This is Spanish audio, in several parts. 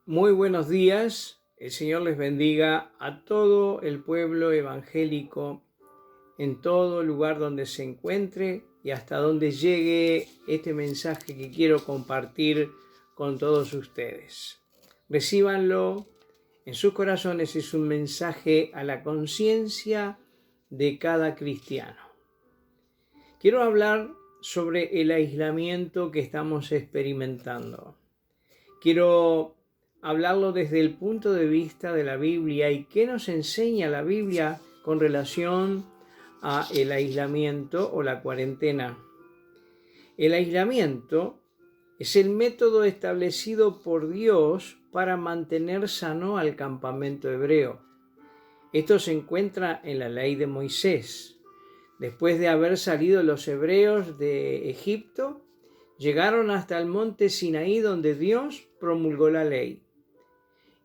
Muy buenos días, el Señor les bendiga a todo el pueblo evangélico en todo lugar donde se encuentre y hasta donde llegue este mensaje que quiero compartir con todos ustedes. Recíbanlo en sus corazones, es un mensaje a la conciencia de cada cristiano. Quiero hablar sobre el aislamiento que estamos experimentando. Quiero hablarlo desde el punto de vista de la Biblia y qué nos enseña la Biblia con relación a el aislamiento o la cuarentena. El aislamiento es el método establecido por Dios para mantener sano al campamento hebreo. Esto se encuentra en la ley de Moisés. Después de haber salido los hebreos de Egipto, llegaron hasta el monte Sinaí donde Dios promulgó la ley.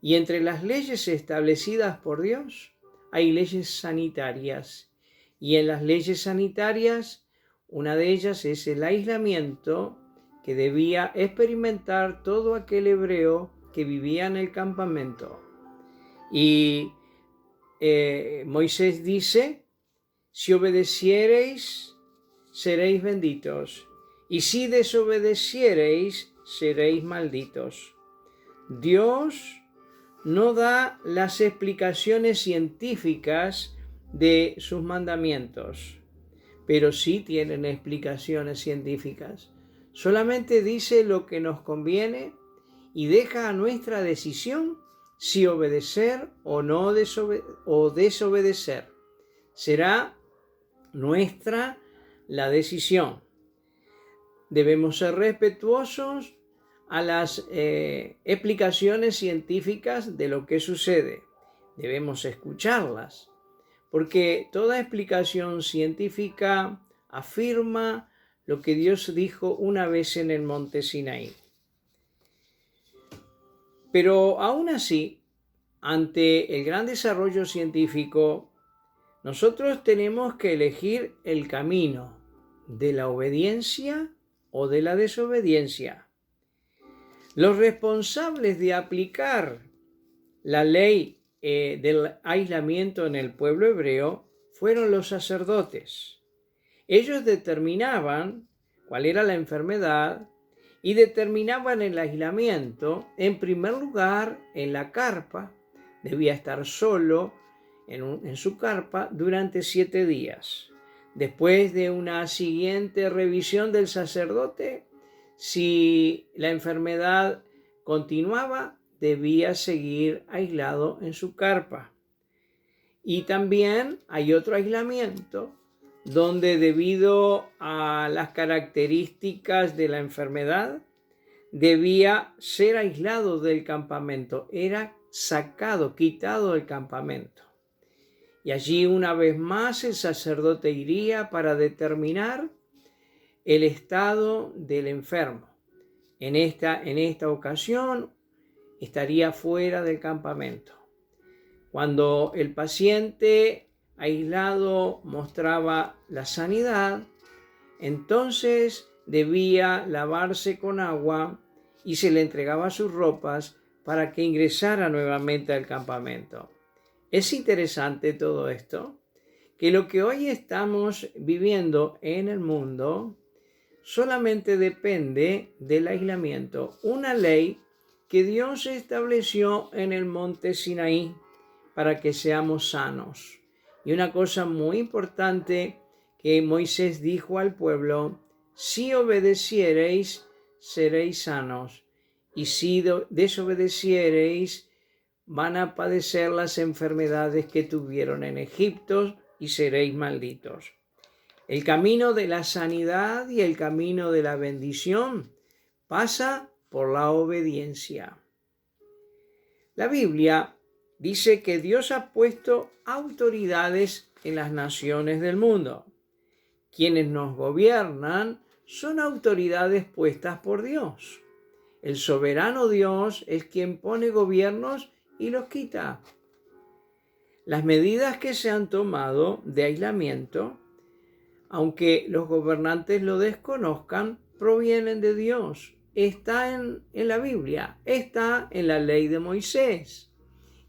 Y entre las leyes establecidas por Dios hay leyes sanitarias. Y en las leyes sanitarias, una de ellas es el aislamiento que debía experimentar todo aquel hebreo que vivía en el campamento. Y Moisés dice: si obedeciereis, seréis benditos, y si desobedeciereis, seréis malditos. Dios no da las explicaciones científicas de sus mandamientos, pero sí tienen explicaciones científicas. Solamente dice lo que nos conviene y deja a nuestra decisión si obedecer o no desobedecer. Será nuestra la decisión. Debemos ser respetuosos a las explicaciones científicas de lo que sucede. Debemos escucharlas, porque toda explicación científica afirma lo que Dios dijo una vez en el monte Sinaí. Pero aún así, ante el gran desarrollo científico, nosotros tenemos que elegir el camino de la obediencia o de la desobediencia. Los responsables de aplicar la ley del aislamiento en el pueblo hebreo fueron los sacerdotes. Ellos determinaban cuál era la enfermedad y determinaban el aislamiento. En primer lugar, en la carpa, debía estar solo en su carpa durante 7 días. Después de una siguiente revisión del sacerdote, si la enfermedad continuaba, debía seguir aislado en su carpa. Y también hay otro aislamiento donde, debido a las características de la enfermedad, debía ser aislado del campamento. Era sacado, quitado del campamento. Y allí una vez más el sacerdote iría para determinar el estado del enfermo. En esta ocasión estaría fuera del campamento. Cuando el paciente aislado mostraba la sanidad, entonces debía lavarse con agua y se le entregaba sus ropas para que ingresara nuevamente al campamento. Es interesante todo esto, que lo que hoy estamos viviendo en el mundo solamente depende del aislamiento, una ley que Dios estableció en el monte Sinaí para que seamos sanos. Y una cosa muy importante que Moisés dijo al pueblo: si obedeciereis, seréis sanos, y si desobedeciereis, van a padecer las enfermedades que tuvieron en Egipto y seréis malditos. El camino de la sanidad y el camino de la bendición pasa por la obediencia. La Biblia dice que Dios ha puesto autoridades en las naciones del mundo. Quienes nos gobiernan son autoridades puestas por Dios. El soberano Dios es quien pone gobiernos y los quita. Las medidas que se han tomado de aislamiento, aunque los gobernantes lo desconozcan, provienen de Dios está en la Biblia, está en la ley de Moisés.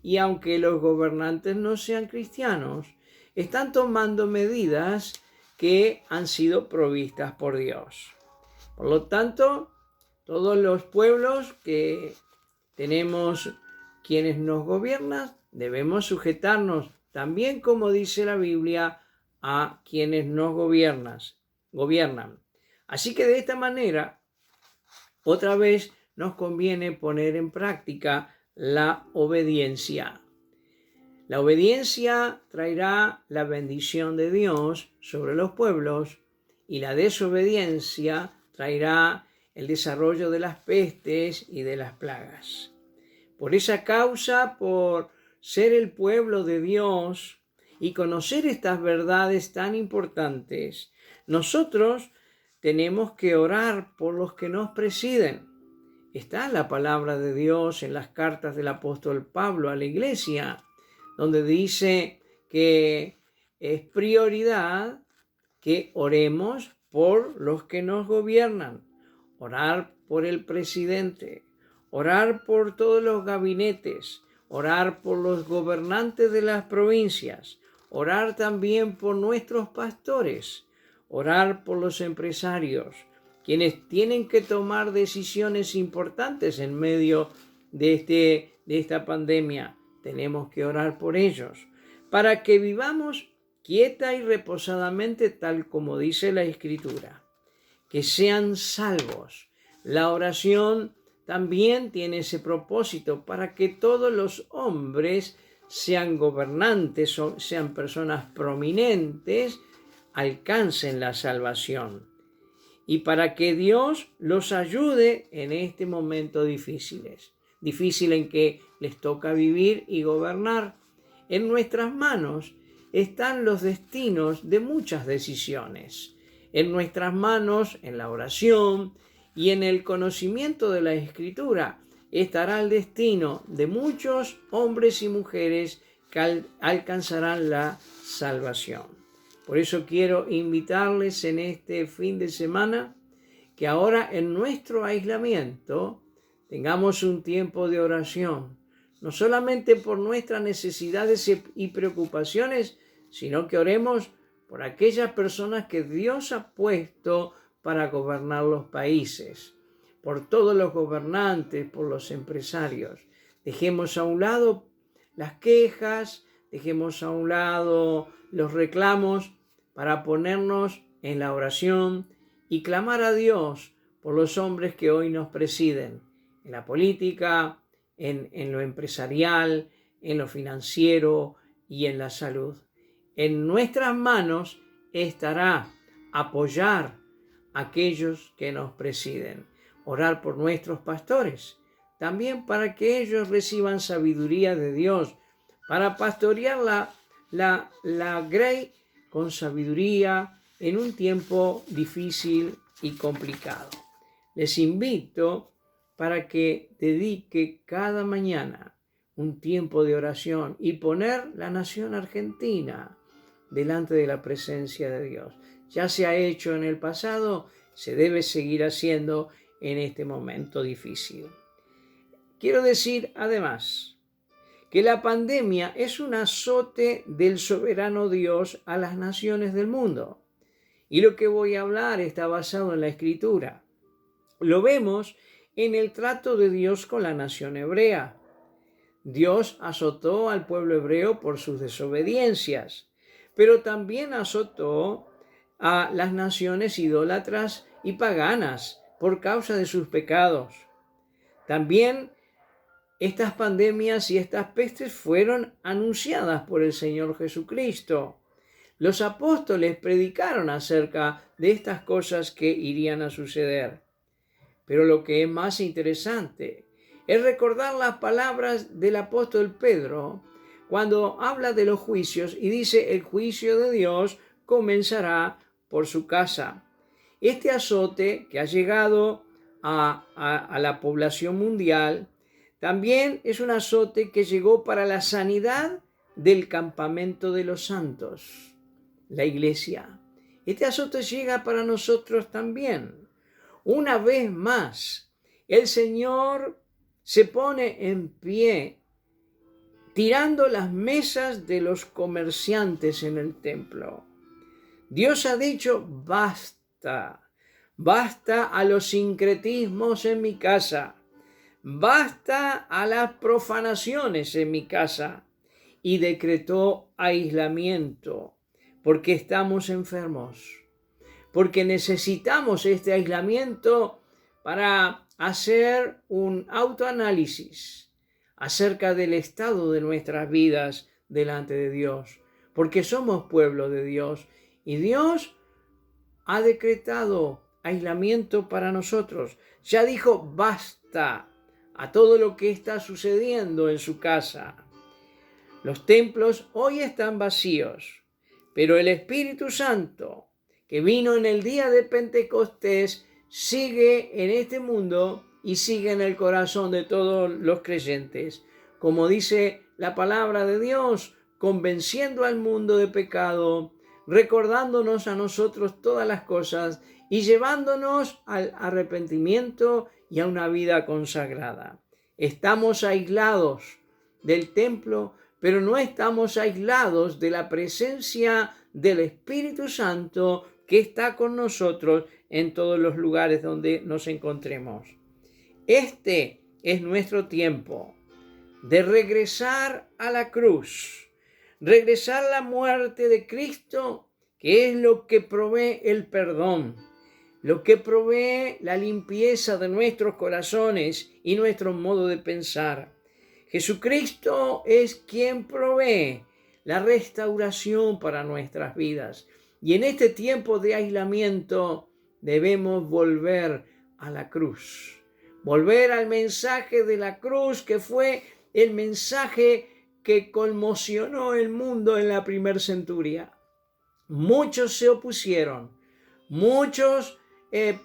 Y aunque los gobernantes no sean cristianos, están tomando medidas que han sido provistas por Dios. Por lo tanto, todos los pueblos que tenemos quienes nos gobiernan, debemos sujetarnos también, como dice la Biblia, a quienes nos gobiernan. Así que de esta manera, otra vez nos conviene poner en práctica la obediencia. La obediencia traerá la bendición de Dios sobre los pueblos y la desobediencia traerá el desarrollo de las pestes y de las plagas. Por esa causa, por ser el pueblo de Dios y conocer estas verdades tan importantes, nosotros tenemos que orar por los que nos presiden. Está la palabra de Dios en las cartas del apóstol Pablo a la iglesia, donde dice que es prioridad que oremos por los que nos gobiernan, orar por el presidente, orar por todos los gabinetes, orar por los gobernantes de las provincias, orar también por nuestros pastores, orar por los empresarios, quienes tienen que tomar decisiones importantes en medio de esta pandemia. Tenemos que orar por ellos, para que vivamos quieta y reposadamente, tal como dice la Escritura, que sean salvos. La oración también tiene ese propósito, para que todos los hombres, sean gobernantes o sean personas prominentes, alcancen la salvación, y para que Dios los ayude en este momento difícil en que les toca vivir y gobernar. En nuestras manos están los destinos de muchas decisiones. En nuestras manos, en la oración y en el conocimiento de la Escritura, estará el destino de muchos hombres y mujeres que alcanzarán la salvación. Por eso quiero invitarles en este fin de semana que ahora en nuestro aislamiento tengamos un tiempo de oración, no solamente por nuestras necesidades y preocupaciones, sino que oremos por aquellas personas que Dios ha puesto para gobernar los países, por todos los gobernantes, por los empresarios. Dejemos a un lado las quejas, dejemos a un lado los reclamos para ponernos en la oración y clamar a Dios por los hombres que hoy nos presiden, en la política, en lo empresarial, en lo financiero y en la salud. En nuestras manos estará apoyar a aquellos que nos presiden, orar por nuestros pastores, también para que ellos reciban sabiduría de Dios, para pastorear la grey con sabiduría en un tiempo difícil y complicado. Les invito para que dedique cada mañana un tiempo de oración y poner la nación argentina delante de la presencia de Dios. Ya se ha hecho en el pasado, se debe seguir haciendo en este momento difícil. Quiero decir además que la pandemia es un azote del soberano Dios a las naciones del mundo. Y lo que voy a hablar está basado en la Escritura. Lo vemos en el trato de Dios con la nación hebrea. Dios azotó al pueblo hebreo por sus desobediencias, pero también azotó a las naciones idólatras y paganas por causa de sus pecados. También estas pandemias y estas pestes fueron anunciadas por el Señor Jesucristo. Los apóstoles predicaron acerca de estas cosas que irían a suceder. Pero lo que es más interesante es recordar las palabras del apóstol Pedro cuando habla de los juicios y dice: el juicio de Dios comenzará por su casa. Este azote que ha llegado a la población mundial también es un azote que llegó para la sanidad del campamento de los santos, la iglesia. Este azote llega para nosotros también. Una vez más, el Señor se pone en pie tirando las mesas de los comerciantes en el templo. Dios ha dicho, basta, basta a los sincretismos en mi casa, basta a las profanaciones en mi casa, y decretó aislamiento, porque estamos enfermos, porque necesitamos este aislamiento para hacer un autoanálisis acerca del estado de nuestras vidas delante de Dios, porque somos pueblo de Dios y Dios ha decretado aislamiento para nosotros. Ya dijo basta a todo lo que está sucediendo en su casa. Los templos hoy están vacíos, pero el Espíritu Santo que vino en el día de Pentecostés sigue en este mundo y sigue en el corazón de todos los creyentes. Como dice la palabra de Dios, convenciendo al mundo de pecado, recordándonos a nosotros todas las cosas y llevándonos al arrepentimiento y a una vida consagrada. Estamos aislados del templo, pero no estamos aislados de la presencia del Espíritu Santo que está con nosotros en todos los lugares donde nos encontremos. Este es nuestro tiempo de regresar a la cruz, regresar a la muerte de Cristo, que es lo que provee el perdón, lo que provee la limpieza de nuestros corazones y nuestro modo de pensar. Jesucristo es quien provee la restauración para nuestras vidas. Y en este tiempo de aislamiento debemos volver a la cruz. Volver al mensaje de la cruz, que fue el mensaje que conmocionó el mundo en la primera centuria. Muchos se opusieron, muchos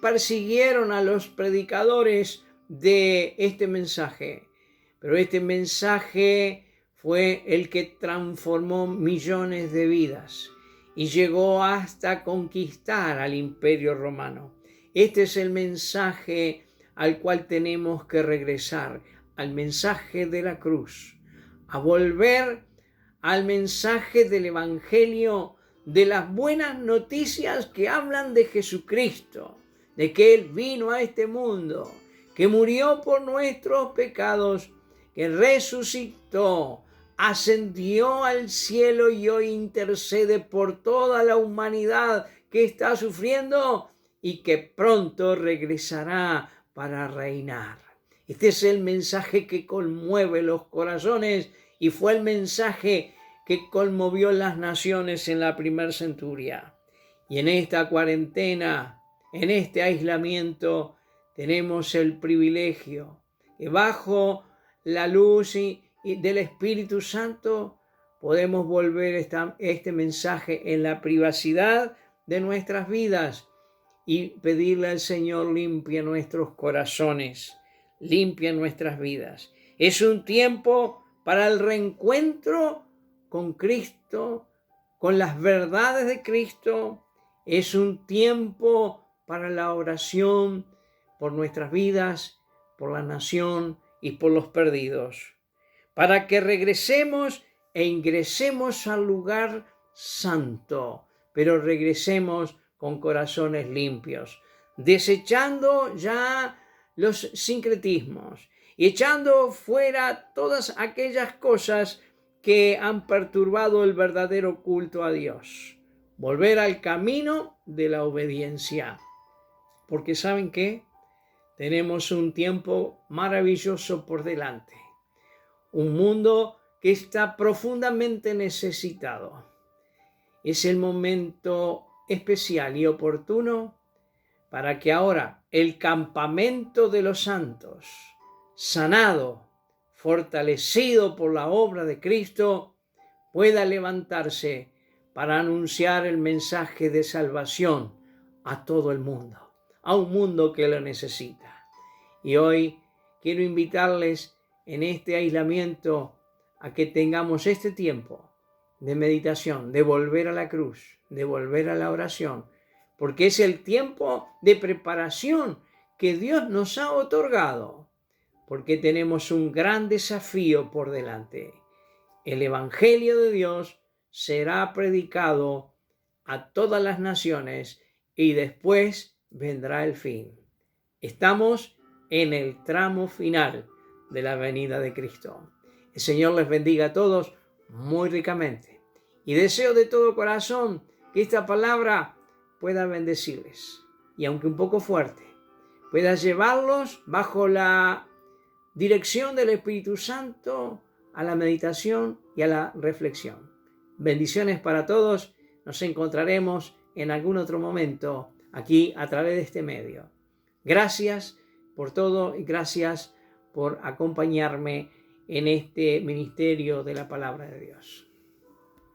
persiguieron a los predicadores de este mensaje. Pero este mensaje fue el que transformó millones de vidas y llegó hasta conquistar al Imperio Romano. Este es el mensaje al cual tenemos que regresar, al mensaje de la cruz, a volver al mensaje del Evangelio, de las buenas noticias que hablan de Jesucristo, de que Él vino a este mundo, que murió por nuestros pecados, que resucitó, ascendió al cielo y hoy intercede por toda la humanidad que está sufriendo y que pronto regresará para reinar. Este es el mensaje que conmueve los corazones y fue el mensaje que conmovió las naciones en la primera centuria. Y en esta cuarentena, en este aislamiento, tenemos el privilegio que bajo la luz y del Espíritu Santo podemos volver este mensaje en la privacidad de nuestras vidas y pedirle al Señor limpie nuestros corazones, limpie nuestras vidas. Es un tiempo para el reencuentro con Cristo, con las verdades de Cristo. Es un tiempo para la oración por nuestras vidas, por la nación y por los perdidos, para que regresemos e ingresemos al lugar santo, pero regresemos con corazones limpios, desechando ya los sincretismos y echando fuera todas aquellas cosas que han perturbado el verdadero culto a Dios. Volver al camino de la obediencia, porque ¿saben qué? Tenemos un tiempo maravilloso por delante, un mundo que está profundamente necesitado. Es el momento especial y oportuno para que ahora el campamento de los santos, sanado, fortalecido por la obra de Cristo, pueda levantarse para anunciar el mensaje de salvación a todo el mundo, a un mundo que lo necesita. Y hoy quiero invitarles en este aislamiento a que tengamos este tiempo de meditación, de volver a la cruz, de volver a la oración, porque es el tiempo de preparación que Dios nos ha otorgado, porque tenemos un gran desafío por delante. El Evangelio de Dios será predicado a todas las naciones y después vendrá el fin. Estamos en el tramo final de la venida de Cristo. El Señor les bendiga a todos muy ricamente y deseo de todo corazón que esta palabra pueda bendecirles y, aunque un poco fuerte, pueda llevarlos bajo la dirección del Espíritu Santo a la meditación y a la reflexión. Bendiciones para todos. Nos encontraremos en algún otro momento aquí a través de este medio. Gracias por todo y gracias por acompañarme en este ministerio de la palabra de Dios.